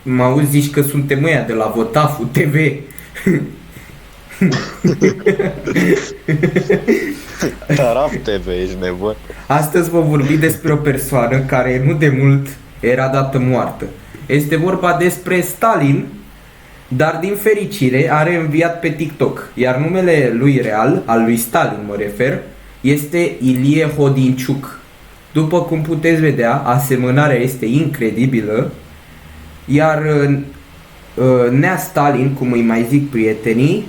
Mă auzi, zici că suntem ăia de la Votafu TV. Taraf TV, ești nebun. Astăzi vă vorbi despre o persoană care nu de mult era dată moartă. Este vorba despre Stalin, dar din fericire are înviat pe TikTok. Iar numele lui real, al lui Stalin mă refer, este Ilie Hodinciuc. După cum puteți vedea, asemănarea este incredibilă. Iar Nea Stalin, cum îi mai zic prietenii,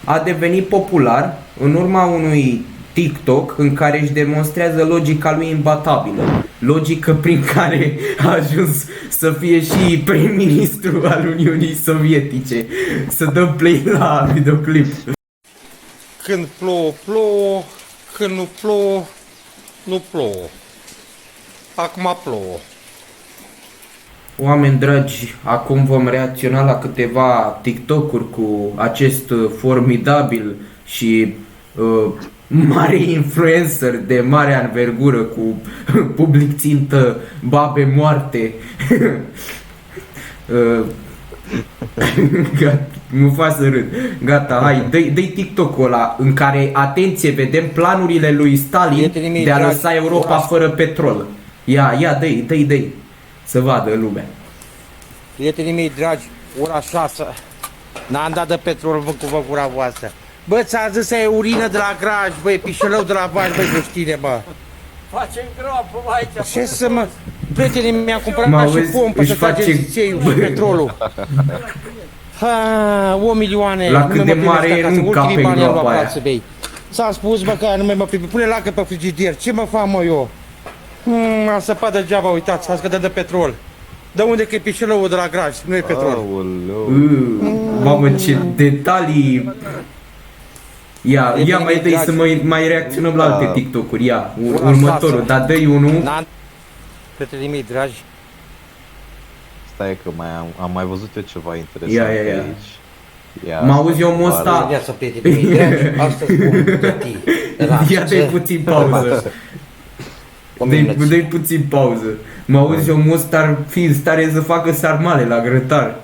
a devenit popular în urma unui TikTok în care își demonstrează logica lui imbatabilă. Logică prin care a ajuns să fie și prim-ministru al Uniunii Sovietice. Să dăm play la videoclip. Când plouă, plouă, când nu plouă, nu plouă. Acum plouă. Oameni dragi, acum vom reacționa la câteva TikTok-uri cu acest formidabil și mare influencer de mare anvergură cu public țintă, babe moarte. Gata, nu fac să râd. Gata, hai, dă-i TikTok-ul ăla în care, atenție, vedem planurile lui Stalin de a lăsa Europa fără petrol. Ia, dă-i, să vadă lumea. Prietenii mei dragi, ora 6, n-am dat de petrol, vă cu gura voastră. Bă, ți-a zis să e urină de la graj, bă, e pișelău de la vaci, bă, creștine, bă. Facem groapă aici. Ce să mă... Prietenii mi-a cumpărat și pompă să trage țițeiul și petrolul. Ha, 1 milioane. La cât de mare e, nu cape în groapa aia. S-a spus, bă, că aia nu mai mă privi. Pune lacă pe frigidier, ce mă fac, mă, eu? Am săpat degeaba, uitați, s-a scădea de petrol. De unde că e pișelăul de la graj, nu e petrol? Mamă, ce detalii! Ia mai dă-i să mai reacționăm la alte TikTok-uri, ia, următorul, dar dă-i unul. Prietenii mei dragi. Stai că am mai văzut eu ceva interesant aici. Mă auzi omul ăsta? Viața prietenii mei dragi, astăzi vom găti rață. Ia dă-i puțin pauză. Dă-i puțin pauză. Mă auzi omul ăsta ar fi în stare să facă sarmale la grătar.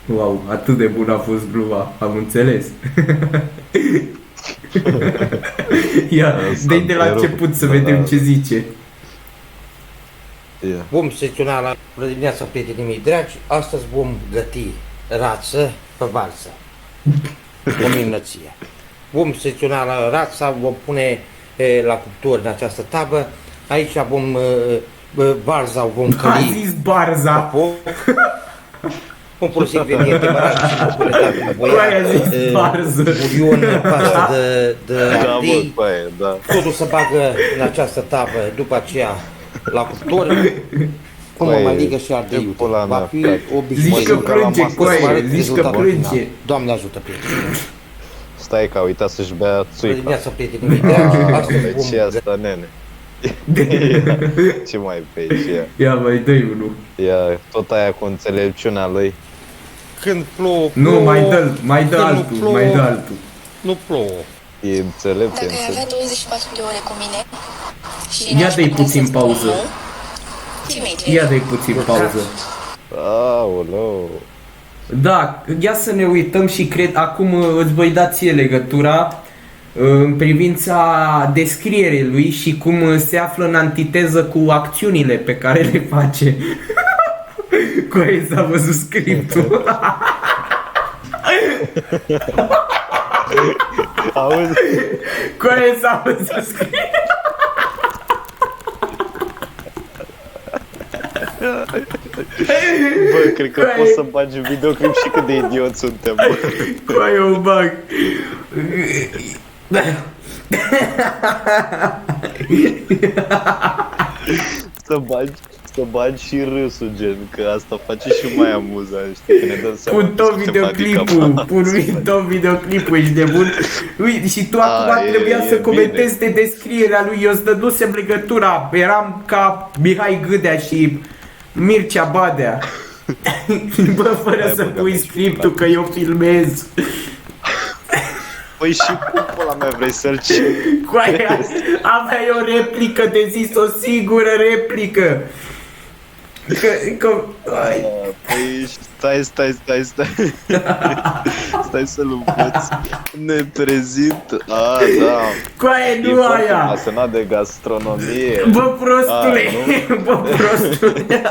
Wow, atât de bun a fost gluma, am înțeles. Ia, dă-i de la început să vedem ce zice. Vom secționa la dimineața, prietenii mei dragi, astăzi vom găti rață pe varză. O minunăție. Vom secționa la rața, vom pune la cuptor în această tavă. Aici vom varza, vom căli. A zis barza. Vom folosi ingrediente baraj și populetate. Aia zis barză. Bulion, pastă de ardei. Da. Totul se bagă în această tavă, după aceea la cuptor. Cum mă mai ligă și ardeiul. Va fi o zici că plânge, coaie, zici că plânge. Doamne ajută, prietenii. Stai că a uitat să-și bea țuica. Dimineața, prietenii mei dragi, astăzi vom Ce asta, nene? Ce mai pe aici? Ia mai dă-i unul. Ia, tot aia cu înțelepciunea lui. Când plouă, nu, mai dă altul. Nu plouă. E înțelept, Dacă ai avea 24 de ore cu mine și ia dă-i puțin pauză. Ia dă-i puțin pauză. Aoleu. Da, ia să ne uităm și cred, acum îți voi da ție legătura în privința descrierii lui și cum se află în antiteză cu acțiunile pe care le face. Cu aia s-a văzut scriptul. Auzi? Cu aia s-a văzut scriptul. Bă, cred că poți să bagi videoclip și cât de idioți suntem, bă. Cu aia o bag. Să bagi și râsul, gen, că asta face și mai amuzant, știi, că ne dăm seama. Pun tot videoclipul, ești nebun. Uite, și tu acum trebuia să comentezi de descrierea lui, eu îți dădusem legătura, eram ca Mihai Gâdea și Mircea Badea. Bă, fără să pui scriptul că eu filmez. Păi și cum pula mea vrei să-l ceri? Cu aia aveai o replică de zis, o singură replică. Ai. Păi stai. Stai să-l învăț. Ne prezint. Da. Cu aia E nu foarte aia. pasionat de gastronomie. Bă, prostule, bă, prostule.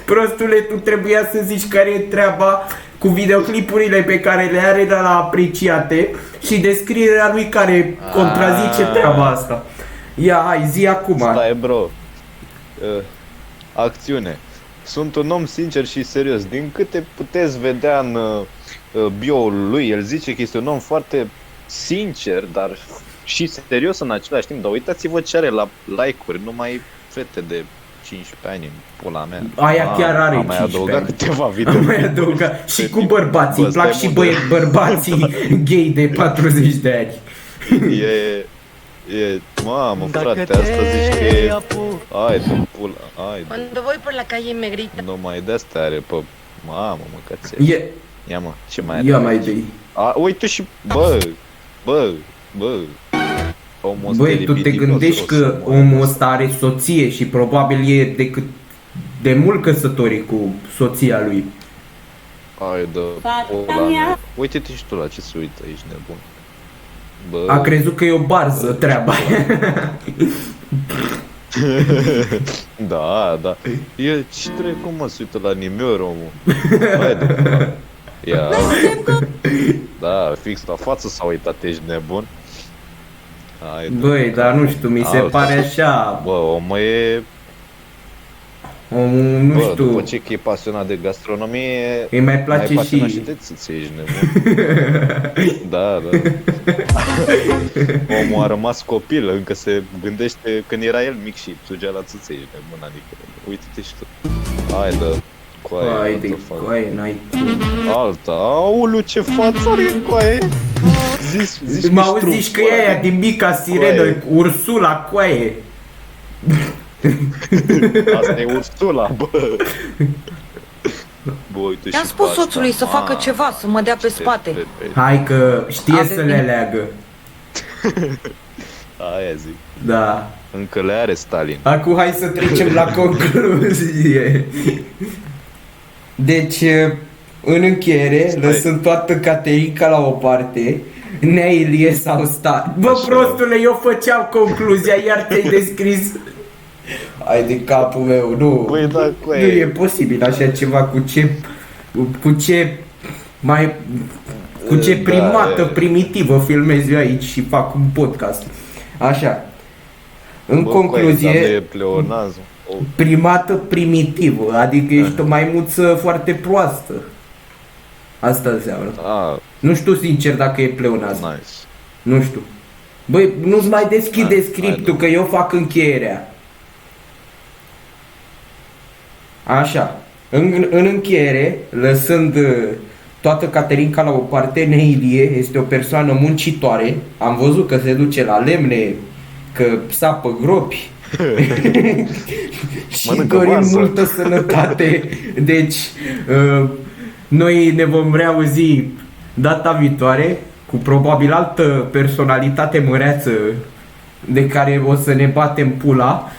Prostule, tu trebuia să zici care e treaba cu videoclipurile pe care le are de la Apreciate și descrierea lui care contrazice treaba asta. Ia, hai, zi acum. Stai, bro. Acțiune. Sunt un om sincer și serios. Din câte puteți vedea în bio-ul lui, el zice că este un om foarte sincer, dar și serios în același timp. Dar uitați-vă ce are la like-uri, numai fete de 15 ani în pula mea. Aia chiar are am mai 15 adăugat ani. câteva Am videoclipuri. mai adăugat. Și cu bărbații, Bă, îmi plac stai și modern. bărbații gay de 40 de ani. Mamă, frate, asta zici că e... Hai de pula, hai de... Cuando voy por la calle me grita. Numai de-astea are pe... Mamă, măcățel. Ia mă, ce mai are? Ia mai dai. Uite și... Bă... Omul ăsta Băi, e tu te libidinos, gândești o că să moară. omul ăsta are soție și probabil e de mult căsătorit cu soția lui. Hai de pula mea. Uite-te și tu la ce se uită aici, nebun. Bă... A crezut că e o barză treaba. Da. E ce dracu mă, se uită la nimior, omul. Hai de pula. Ia. Da, fix la față s-a uitat, ești nebun. Hai de... Băi, dar nu știu, mi se Altă. pare așa. Bă, omul e... Omul, nu Bă, știu, după ce că e pasionat de gastronomie, îi mai place pasionat și... și de țâțe, ești nebun. Da. Omul a rămas copil, încă se gândește când era el mic și sugea la țâțe, ești nebun, adică uite-te și tu. Hai de... Hai de coaie, n-ai cum. Alta, aulu, ce față are coaie. Zici Mă auzi, zici că e aia din mica sirenă, Coaie. Ursula, coaie. Asta e Ursula, bă. Bă, uite I-am și spus pe asta. soțului să facă ceva, să mă dea pe spate. Hai că știe A să venit. le leagă. Aia zic. Da. Încă le are Stalin. Acum hai să trecem la concluzie. Deci, în încheiere, Stai. lăsând toată Caterinca la o parte, Nea Ilie sau Stalin. Bă, Așa. prostule, eu făceam concluzia, iar te-ai descris. Hai de capul meu, nu. Băi, da, Nu coaie. e posibil așa ceva cu ce Da, primată e. primitivă filmez eu aici și fac un podcast. Așa. În Bă, coaie, concluzie, dar nu e pleonazm. O, primată primitivă, adică ești o maimuță foarte proastă. Asta înseamnă. Nu știu sincer dacă e pleonazm. nice. Nu știu. Băi, nu-ți mai deschide Hai, scriptul, hai, că eu fac încheierea. Așa. În încheiere, lăsând toată Caterinca la o parte, Nea Ilie este o persoană muncitoare. Am văzut că se duce la lemne, că sapă gropi. Și Mănâncă dorim varză. multă sănătate. Deci, noi ne vom reauzi data viitoare cu probabil altă personalitate măreață de care o să ne batem pula.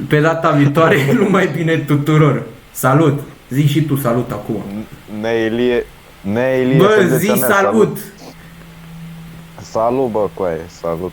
Pe data viitoare, numai bine tuturor. Salut! Zi și tu salut acum. Nea Ilie, Bă, fădeța zi mea, salut! Salut, bă, coaie, salut.